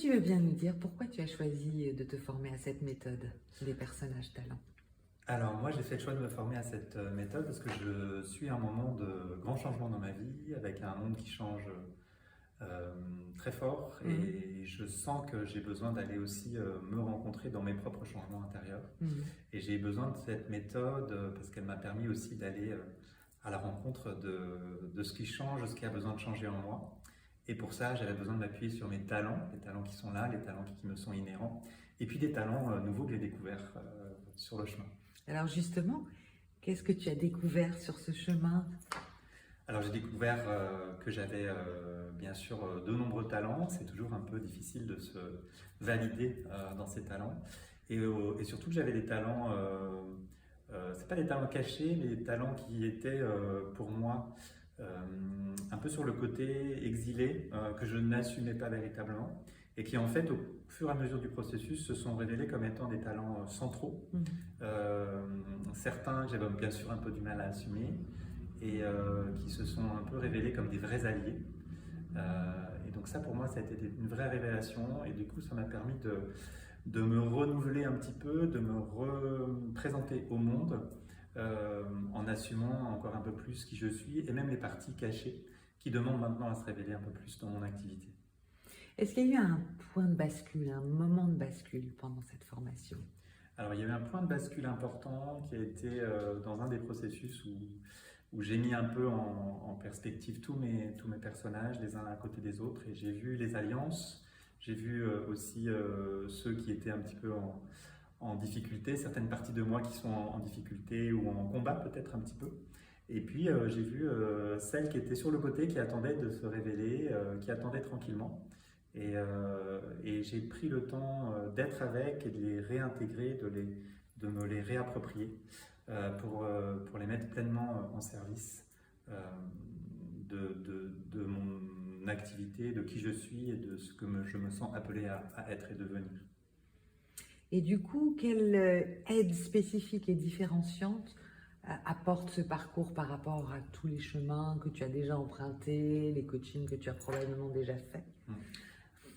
Tu veux bien nous dire pourquoi tu as choisi de te former à cette méthode des personnages talents? Alors moi j'ai fait le choix de me former à cette méthode parce que je suis à un moment de grand changement dans ma vie avec un monde qui change euh, très fort Mhm, et je sens que j'ai besoin d'aller aussi me rencontrer dans mes propres changements intérieurs mhm. et j'ai besoin de cette méthode parce qu'elle m'a permis aussi d'aller à la rencontre de ce qui change, de ce qui a besoin de changer en moi. Et pour ça, j'avais besoin de m'appuyer sur mes talents, les talents qui sont là, les talents qui me sont inhérents, et puis des talents nouveaux que j'ai découverts sur le chemin. Alors justement, qu'est-ce que tu as découvert sur ce chemin? Alors j'ai découvert que j'avais bien sûr de nombreux talents. C'est toujours un peu difficile de se valider dans ces talents. Et surtout que j'avais des talents, c'est pas des talents cachés, mais des talents qui étaient pour moi euh, un peu sur le côté exilé, que je n'assumais pas véritablement. Et qui en fait au fur et à mesure du processus se sont révélés comme étant des talents centraux. Mhm. Euh, Certains que j'avais bien sûr un peu du mal à assumer et qui se sont un peu révélés comme des vrais alliés. Et donc ça pour moi ça a été une vraie révélation et du coup ça m'a permis de me renouveler un petit peu, de me représenter au monde en assumant encore un peu plus qui je suis et même les parties cachées qui demandent maintenant à se révéler un peu plus dans mon activité. Est-ce qu'il y a eu un point de bascule, un moment de bascule pendant cette formation? Alors il y a eu un point de bascule important qui a été dans un des processus où j'ai mis un peu en perspective tous mes personnages les uns à côté des autres et j'ai vu les alliances, j'ai vu aussi ceux qui étaient un petit peu en difficulté, certaines parties de moi qui sont en difficulté ou en combat peut-être un petit peu. Et puis j'ai vu celles qui étaient sur le côté, qui attendaient de se révéler, qui attendaient tranquillement. Et j'ai pris le temps d'être avec et de les réintégrer, de me les réapproprier pour les mettre pleinement en service de mon activité, de qui je suis et de ce que je me sens appelé à être et devenir. Et du coup, quelle aide spécifique et différenciante apporte ce parcours par rapport à tous les chemins que tu as déjà empruntés, les coachings que tu as probablement déjà faits? Mm.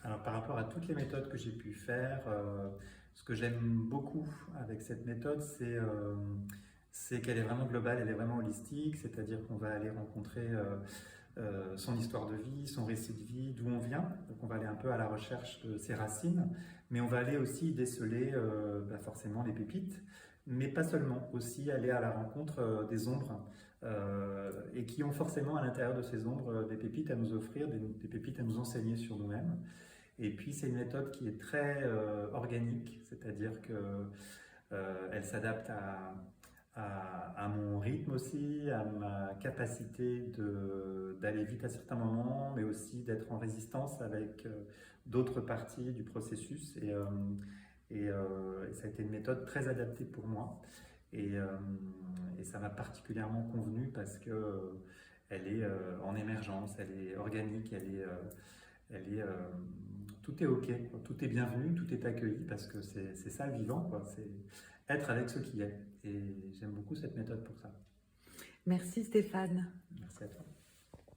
Alors par rapport à toutes les méthodes que j'ai pu faire, ce que j'aime beaucoup avec cette méthode, c'est qu'elle est vraiment globale, elle est vraiment holistique, c'est-à-dire qu'on va aller rencontrer son histoire de vie, son récit de vie, d'où on vient. Donc on va aller un peu à la recherche de ses racines, mais on va aller aussi déceler forcément les pépites, mais pas seulement, aussi aller à la rencontre des ombres et qui ont forcément à l'intérieur de ces ombres des pépites à nous offrir, des pépites à nous enseigner sur nous-mêmes. Et puis c'est une méthode qui est très organique, c'est-à-dire que elle s'adapte à mon rythme aussi, à ma capacité d'aller vite à certains moments, mais aussi d'être en résistance avec d'autres parties du processus. Et ça a été une méthode très adaptée pour moi. Et, euh, et ça m'a particulièrement convenu parce que elle est en émergence, elle est organique, elle est, tout est ok, quoi. Tout est bienvenu, tout est accueilli parce que c'est ça le vivant, quoi. C'est être avec ce qui est. Et j'aime beaucoup cette méthode pour ça. Merci Stéphane. Merci à toi.